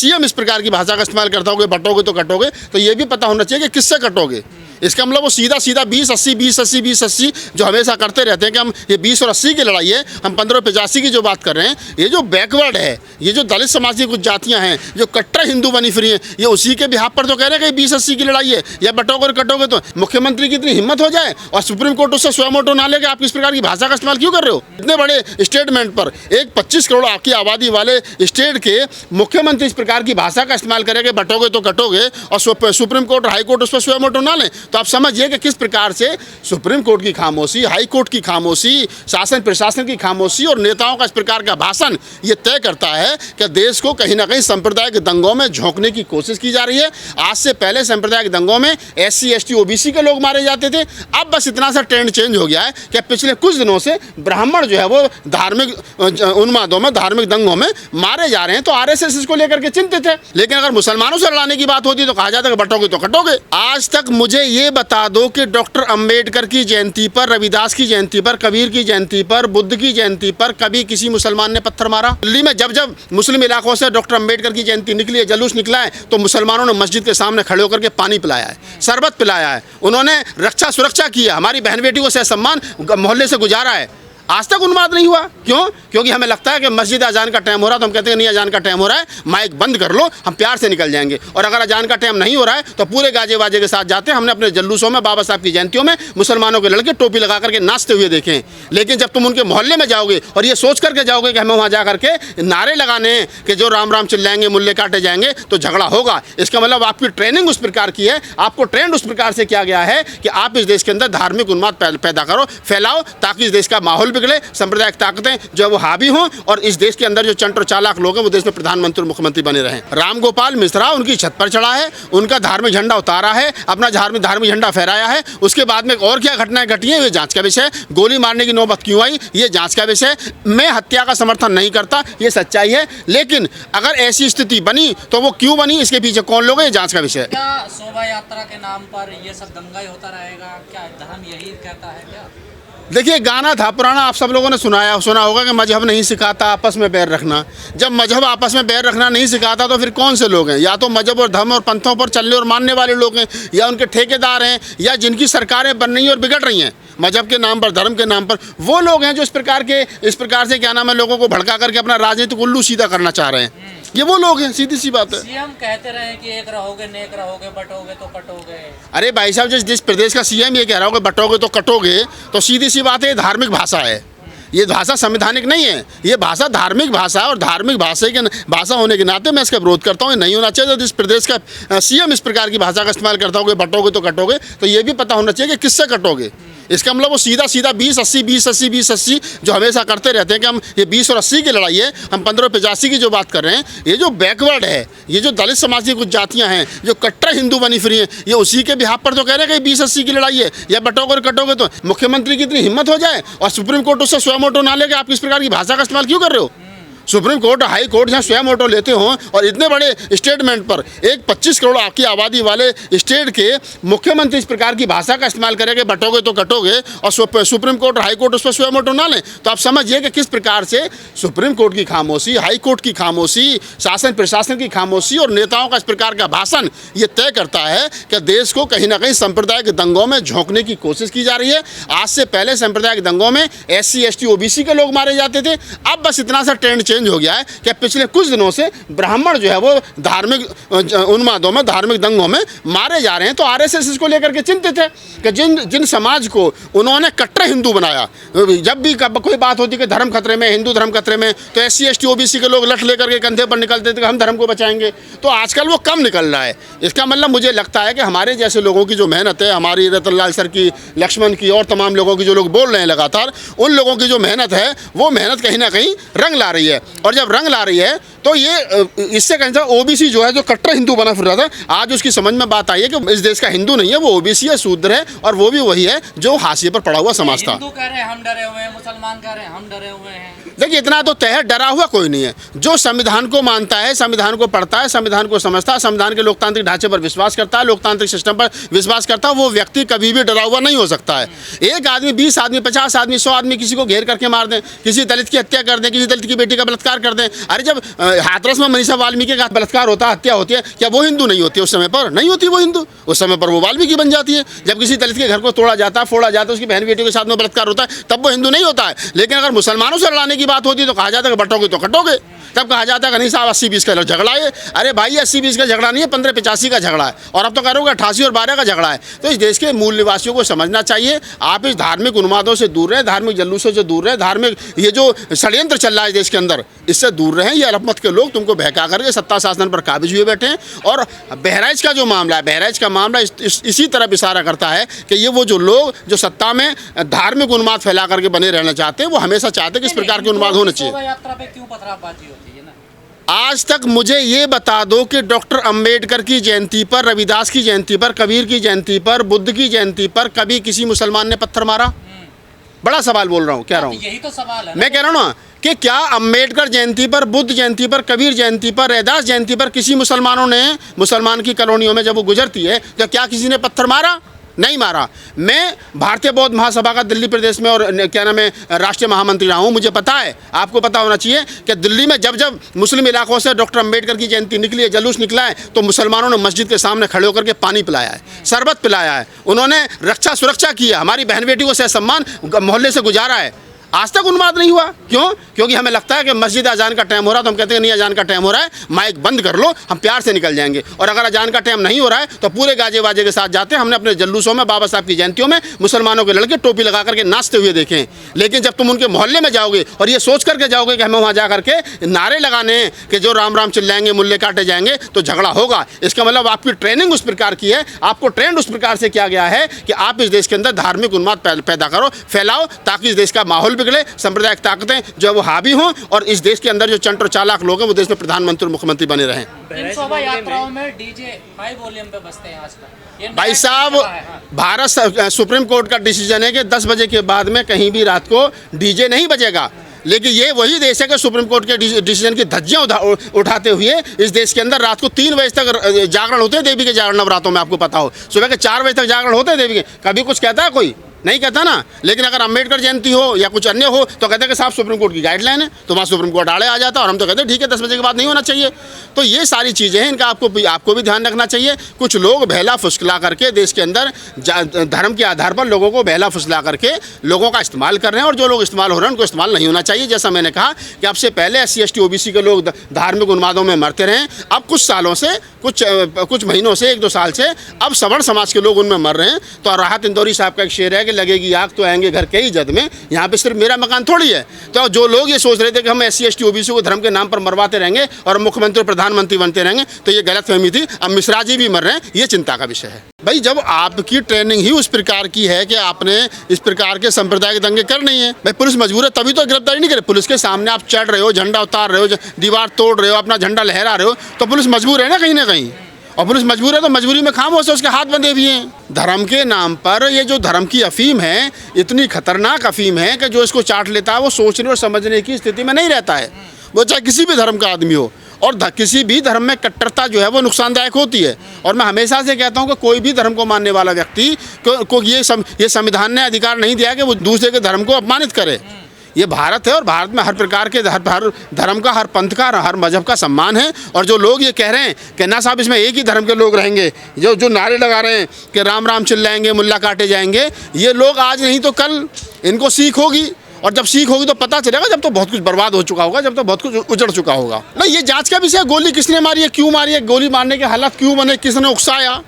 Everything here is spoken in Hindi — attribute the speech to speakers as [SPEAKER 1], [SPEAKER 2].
[SPEAKER 1] सीएम इस प्रकार की भाषा का इस्तेमाल करता होगे, बटोगे तो कटोगे, तो ये भी पता होना चाहिए कि किससे कटोगे। इसका मतलब वो सीधा 20-80 20-80 20-80 जो हमेशा करते रहते हैं कि हम ये 20 और 80 की लड़ाई है, हम 15-85 की जो बात कर रहे हैं, ये जो बैकवर्ड है, ये जो दलित समाज की कुछ जातियां हैं जो कट्टर हिंदू बनी फिरी हैं, ये उसी के बिहाफ पर तो कह रहे हैं कि 20-80 की लड़ाई है, या बटोगे और कटोगे। तो मुख्यमंत्री की इतनी हिम्मत हो जाए और सुप्रीम कोर्ट उससे स्वयं ऑटो ना लेके आप इस प्रकार की भाषा का इस्तेमाल क्यों कर रहे हो? इतने बड़े स्टेटमेंट पर एक 25 करोड़ की आबादी वाले स्टेट के मुख्यमंत्री इस प्रकार की भाषा का इस्तेमाल करेंगे, बटोगे तो कटोगे, और सुप्रीम कोर्ट और हाई कोर्ट उस पर स्वयं ऑटो ना लें, तो आप समझिए कि किस प्रकार से सुप्रीम कोर्ट की खामोशी, हाई कोर्ट की खामोशी, शासन प्रशासन की खामोशी और नेताओं का इस प्रकार का भाषण ये तय करता है कि देश को कहीं ना कहीं सांप्रदायिक दंगों में झोंकने की कोशिश की जा रही है। आज से पहले सांप्रदायिक दंगों में SC ST OBC के लोग मारे जाते थे, अब बस इतना सा ट्रेंड चेंज हो गया है कि पिछले कुछ दिनों से ब्राह्मण जो है वो धार्मिक उन्मादों में, धार्मिक दंगों में मारे जा रहे हैं। तो RSS इसको लेकर के चिंतित है, लेकिन अगर मुसलमानों से लड़ाने की बात होती तो कहा जाता है कि बटोगे तो कटोगे। आज तक मुझे ये बता दो कि डॉक्टर अंबेडकर की जयंती पर, रविदास की जयंती पर, कबीर की जयंती पर, बुद्ध की जयंती पर कभी किसी मुसलमान ने पत्थर मारा? दिल्ली में जब जब मुस्लिम इलाकों से डॉक्टर अंबेडकर की जयंती निकली है, जुलूस निकला है, तो मुसलमानों ने मस्जिद के सामने खड़े होकर के पानी पिलाया है, शरबत पिलाया है, उन्होंने रक्षा सुरक्षा की है, हमारी बहन बेटी को सहसम्मान मोहल्ले से गुजारा है। आज तक उन्माद नहीं हुआ। क्यों? क्योंकि हमें लगता है कि मस्जिद अजान का टाइम हो रहा है तो हम कहते हैं नहीं, अजान का टाइम हो रहा है, माइक बंद कर लो, हम प्यार से निकल जाएंगे। और अगर अजान का टाइम नहीं हो रहा है तो पूरे गाजे बाजे के साथ जाते हैं। हमने अपने जल्लूसों में, बाबा साहब की जयंतियों में मुसलमानों के लड़के टोपी लगा करके नाचते हुए देखे हैं। लेकिन जब तुम उनके मोहल्ले में जाओगे और ये सोच करके जाओगे कि हमें वहाँ जा करके नारे लगाने हैं कि जो राम राम चिल्लाएंगे मुल्ले काटे जाएंगे, तो झगड़ा होगा। इसका मतलब आपकी ट्रेनिंग उस प्रकार की है, आपको ट्रेंड उस प्रकार से किया गया है कि आप इस देश के अंदर धार्मिक उन्माद पैदा करो, फैलाओ, ताकि इस देश का माहौल बिगड़े, सांप्रदायिक ताकतें जो वो हावी हों और इस देश के अंदर जो चंट और चालाक लोग हैं वो देश में प्रधानमंत्री और मुख्यमंत्री बने रहें। रामगोपाल मिश्रा उनकी छत पर चढ़ा है, उनका धार्मिक झंडा उतारा है, अपना धार्मिक झंडा फहराया है। उसके बाद में और क्या घटनाएं घटी हैं ये जांच का विषय। गोली मारने की नौबत क्यों आई ये जांच का विषय। मैं हत्या का समर्थन नहीं करता, ये सच्चाई है, लेकिन अगर ऐसी स्थिति बनी तो वो क्यों बनी, इसके पीछे कौन लोग हैं, ये जांच का विषय है।
[SPEAKER 2] क्या शोभा यात्रा के नाम पर ये सब दंगा ही होता रहेगा? क्या धर्म यही कहता है क्या?
[SPEAKER 1] देखिए, गाना था पुराना, आप सब लोगों ने सुना होगा कि मजहब नहीं सिखाता आपस में बैर रखना। जब मजहब आपस में बैर रखना नहीं सिखाता तो फिर कौन से लोग हैं? या तो मजहब और धर्म और पंथों पर चलने और मानने वाले लोग हैं, या उनके ठेकेदार हैं, या जिनकी सरकारें बन रही हैं और बिगड़ रही हैं मजहब के नाम पर, धर्म के नाम पर। वो लोग हैं जो इस प्रकार से क्या नाम है, लोगों को भड़का करके अपना राजनीतिक उल्लू सीधा करना चाह रहे हैं। ये वो लोग हैं, सीधी सी बात है।
[SPEAKER 2] सीएम कहते रहे कि एक रहोगे नेक रहोगे, बटोगे तो कटोगे।
[SPEAKER 1] अरे भाई साहब, जिस प्रदेश का CM ये कह रहा होगा बटोगे तो कटोगे, तो सीधी सी बात है, धार्मिक भाषा है। ये भाषा संवैधानिक नहीं है, ये भाषा धार्मिक भाषा है, और धार्मिक भाषा होने के नाते मैं इसका विरोध करता हूँ। ये नहीं होना चाहिए। तो जिस प्रदेश का CM इस प्रकार की भाषा का इस्तेमाल करता होगा बटोगे तो कटोगे, तो ये भी पता होना चाहिए कि किससे कटोगे। इसका मतलब वो सीधा 20-80 20-80 20-80 जो हमेशा करते रहते हैं कि हम ये 20 और 80 की लड़ाई है, हम 15-85 की जो बात कर रहे हैं, ये जो बैकवर्ड है, ये जो दलित समाज की कुछ जातियां हैं जो कट्टर हिंदू बनी फिरी हैं, ये उसी के बिहाफ पर तो कह रहे हैं कि 20-80 की लड़ाई है, या बटोगे और कटोगे। तो मुख्यमंत्री की इतनी हिम्मत हो जाए और सुप्रीम कोर्ट उससे स्वयं ऑटो ना लेके आप इस प्रकार की भाषा का इस्तेमाल क्यों कर रहे हो? सुप्रीम कोर्ट और हाई कोर्ट जहाँ स्वयं ऑटो लेते हों और इतने बड़े स्टेटमेंट पर एक 25 करोड़ की आबादी वाले स्टेट के मुख्यमंत्री इस प्रकार की भाषा का इस्तेमाल करेंगे, बटोगे तो कटोगे, और सुप्रीम कोर्ट और हाई कोर्ट उस पर स्वयं ऑटो ना लें, तो आप समझिए कि किस प्रकार से सुप्रीम कोर्ट की खामोशी, हाई कोर्ट की खामोशी, शासन प्रशासन की खामोशी और नेताओं का इस प्रकार का भाषण ये तय करता है कि देश को कहीं ना कहीं सांप्रदायिक दंगों में झोंकने की कोशिश की जा रही है। आज से पहले सांप्रदायिक दंगों में SC ST OBC के लोग मारे जाते थे, अब बस इतना सा ट्रेंड चेंज हो गया है कि पिछले कुछ दिनों से ब्राह्मण जो है वो धार्मिक उन्मादों में, धार्मिक दंगों में मारे जा रहे हैं। तो RSS इसको लेकर के चिंतित है कि जिन समाज को उन्होंने कट्टर हिंदू बनाया, जब भी कोई बात होती कि धर्म खतरे में, हिंदू धर्म खतरे में, तो SC ST OBC के लोग लठ लेकर के कंधे पर निकलते थे कि हम धर्म को बचाएंगे। तो आजकल वो कम निकल रहा है। इसका मतलब मुझे लगता है कि हमारे जैसे लोगों की जो मेहनत है, हमारी रतनलाल सर की, लक्ष्मण की और तमाम लोगों की, जो लोग बोल रहे हैं लगातार, उन लोगों की जो मेहनत है वो मेहनत कहीं ना कहीं रंग ला रही है। और जब रंग ला रही है तो ये इससे कहीं से OBC जो है, जो कट्टर हिंदू बना फिर रहा था, आज उसकी समझ में बात आई है कि इस देश का हिंदू नहीं है, वो OBC है, शूद्र है, और वो भी वही है जो हाशिए पर पड़ा हुआ समाज था।
[SPEAKER 2] हिंदू कह रहे हैं हम डरे हुए हैं, मुसलमान कह रहे हैं हम डरे हुए हैं।
[SPEAKER 1] देखिए, इतना तो तय है, डरा हुआ कोई नहीं है। जो संविधान को मानता है, संविधान को पढ़ता है, संविधान को समझता है, संविधान के लोकतांत्रिक ढांचे पर विश्वास करता है, लोकतांत्रिक सिस्टम पर विश्वास करता है, वो व्यक्ति कभी भी डरा हुआ नहीं हो सकता है। एक आदमी, 20 आदमी, 50 आदमी, 100 आदमी किसी को घेर करके मार दें, किसी दलित की हत्या कर दें, किसी दलित की बेटी का बलात्कार कर दें। अरे जब हाथरस में मनीषा वाल्मीकि का बलात्कार होता है, हत्या होती है, क्या वो हिंदू नहीं होती? उस समय पर नहीं होती वो हिंदू, उस समय पर वो वाल्मीकि बन जाती है। जब किसी दलित के घर को तोड़ा जाता है, फोड़ा जाता है, उसकी बहन बेटियों के साथ में बलात्कार होता है, तब वो हिंदू नहीं होता है। लेकिन अगर मुसलमानों से लड़ाने की बात होती है तो कहा जाता है कि बटोगे तो कटोगे। तब कहा जाता है कि नहीं साहब 80-20 का झगड़ा है। अरे भाई 80-20 का झगड़ा नहीं है, 15-85 का झगड़ा है। और अब तो कह रहे हो 88 और 12 का झगड़ा है। तो इस देश के मूल निवासियों को समझना चाहिए, आप इस धार्मिक उन्मादों से दूर रहें, धार्मिक जल्लूसों से दूर रहें, धार्मिक ये जो षड्यंत्र चल रहा है देश के अंदर, इससे दूर रहें। ये अल्पमत के लोग तुमको बहका करके सत्ता शासन पर काबिज हुए बैठे हैं। और बहराइच का जो मामला है, बहराइच का मामला इसी तरफ इशारा करता है कि ये वो जो लोग जो सत्ता में धार्मिक उन्माद फैला करके बने रहना चाहते हैं, वो हमेशा चाहते हैं कि इस प्रकार के उन्माद होने चाहिए।
[SPEAKER 2] यात्रा पे क्यों पथराबाजी होती है ना?
[SPEAKER 1] आज तक मुझे ये बता दो कि डॉक्टर अंबेडकर की जयंती पर, रविदास की जयंती पर, कबीर की जयंती पर, बुद्ध की जयंती पर कभी किसी मुसलमान ने पत्थर मारा? बड़ा सवाल बोल रहा हूँ, कह रहा हूँ,
[SPEAKER 2] यही तो सवाल है।
[SPEAKER 1] मैं कह रहा हूँ ना कि क्या अंबेडकर जयंती पर, बुद्ध जयंती पर, कबीर जयंती पर, रैदास जयंती पर किसी मुसलमानों ने, मुसलमान की कॉलोनियों में जब वो गुजरती है तो क्या किसी ने पत्थर मारा? नहीं मारा। मैं भारतीय बौद्ध महासभा का दिल्ली प्रदेश में और क्या नाम है राष्ट्रीय महामंत्री रहा हूँ। मुझे पता है, आपको पता होना चाहिए कि दिल्ली में जब जब मुस्लिम इलाकों से डॉक्टर अंबेडकर की जयंती निकली है, जुलूस निकला है, तो मुसलमानों ने मस्जिद के सामने खड़े होकर के पानी पिलाया है, शरबत पिलाया है, उन्होंने रक्षा सुरक्षा की है, हमारी बहन बेटी को सहसम्मान मोहल्ले से गुजारा है। आज तक उन्माद नहीं हुआ। क्यों? क्योंकि हमें लगता है कि मस्जिद अजान का टाइम हो रहा है तो हम कहते हैं नहीं अजान का टाइम हो रहा है, माइक बंद कर लो, हम प्यार से निकल जाएंगे। और अगर अजान का टाइम नहीं हो रहा है तो पूरे गाजे बाजे के साथ जाते हैं। हमने अपने जल्लूसों में, बाबा साहब की जयंतियों में मुसलमानों के लड़के टोपी लगा करके नाचते हुए देखें। लेकिन जब तुम उनके मोहल्ले में जाओगे और ये सोच करके जाओगे कि हमें वहाँ जा करके नारे लगाने कि जो राम राम चिल्लाएंगे, मुल्ले काटे जाएंगे, तो झगड़ा होगा। इसका मतलब आपकी ट्रेनिंग उस प्रकार की है, आपको ट्रेंड उस प्रकार से किया गया है कि आप इस देश के अंदर धार्मिक उन्माद पैदा करो, फैलाओ, ताकि इस देश का माहौल बिगड़े, सांप्रदायिक ताकतें जो वो हावी हों और इस देश के अंदर जो चंट और चालाक लोग हैं वो देश में प्रधानमंत्री और मुख्यमंत्री बने रहें।
[SPEAKER 2] इन शोभा यात्राओं में डीजे हाई वॉल्यूम पे बजते हैं आजकल।
[SPEAKER 1] भाई साहब, भारत सुप्रीम कोर्ट का डिसीजन है कि 10 बजे के बाद में कहीं भी रात को डीजे नहीं बजेगा। लेकिन ये वही देश है कि सुप्रीम कोर्ट के डिसीजन की धज्जियां उठाते हुए इस देश के अंदर रात को 3 बजे तक जागरण होते हैं देवी के जागरण नवरात्रों में। आपको पता हो सुबह के 4 बजे तक जागरण होते हैं देवी के। कभी कुछ कहता है कोई? नहीं कहता ना। लेकिन अगर अंबेडकर जयंती हो या कुछ अन्य हो तो कहते हैं कि साहब सुप्रीम कोर्ट की गाइडलाइन है, तो वहाँ सुप्रीम कोर्ट आड़े आ जाता है और हम तो कहते हैं ठीक है 10 बजे के बाद नहीं होना चाहिए। तो ये सारी चीज़ें हैं, इनका आपको भी ध्यान रखना चाहिए। कुछ लोग बहला फुसला करके देश के अंदर धर्म के आधार पर लोगों को बहला फुसला करके लोगों का इस्तेमाल कर रहे हैं, और जो लोग इस्तेमाल हो रहे हैं उनको इस्तेमाल नहीं होना चाहिए। जैसा मैंने कहा कि अब से पहले SC ST OBC के लोग धार्मिक उन्मादों में मरते रहे, अब कुछ सालों से, कुछ महीनों से, 1-2 साल से अब सवर्ण समाज के लोग उनमें मर रहे हैं। तो राहत इंदौरी साहब का एक शेर है कि लगेगी आग तो आएंगे घर के ही जद में। यहाँ पे सिर्फ मेरा मकान थोड़ी है। तो जो लोग ये सोच रहे थे कि हम SC ST OBC को धर्म के नाम पर मरवाते रहेंगे और मुख्यमंत्री प्रधानमंत्री बनते रहेंगे, तो ये गलतफहमी थी। अब मिश्रा जी भी मर रहे हैं, ये चिंता का विषय है। भाई जब आपकी ट्रेनिंग ही उस प्रकार की है कि आपने इस प्रकार के सांप्रदायिक दंगे करने ही है, भाई पुलिस मजबूर है तभी तो गिरफ्तारी नहीं करे। पुलिस के सामने आप चढ़ रहे हो, झंडा उतार रहे हो, दीवार तोड़ रहे हो, अपना झंडा लहरा रहे हो, तो पुलिस मजबूर है ना कहीं ना कहीं। और पुलिस मजबूर है तो मजबूरी में खामोश है, उसके हाथ बंधे भी हैं। धर्म के नाम पर ये जो धर्म की अफीम है, इतनी खतरनाक अफीम है कि जो इसको चाट लेता है वो सोचने और समझने की स्थिति में नहीं रहता है, वो चाहे किसी भी धर्म का आदमी हो। और किसी भी धर्म में कट्टरता जो है वो नुकसानदायक होती है। और मैं हमेशा से कहता हूँ कि कोई भी धर्म को मानने वाला व्यक्ति को ये संविधान ने अधिकार नहीं दिया कि वो दूसरे के धर्म को अपमानित करे। ये भारत है और भारत में हर प्रकार के हर धर्म का, हर पंथ का, हर मजहब का सम्मान है। और जो लोग ये कह रहे हैं कि ना साहब इसमें एक ही धर्म के लोग रहेंगे, जो नारे लगा रहे हैं कि राम राम चिल्लाएंगे, मुल्ला काटे जाएंगे, ये लोग आज नहीं तो कल इनको सीख होगी। और जब सीख होगी तो पता चलेगा, जब तो बहुत कुछ बर्बाद हो चुका होगा, जब तो बहुत कुछ उजड़ चुका होगा। नहीं, ये जांच का विषय, गोली किसने मारी है, क्यों मारी है, गोली मारने के हालात क्यों बने, किसने उकसाया।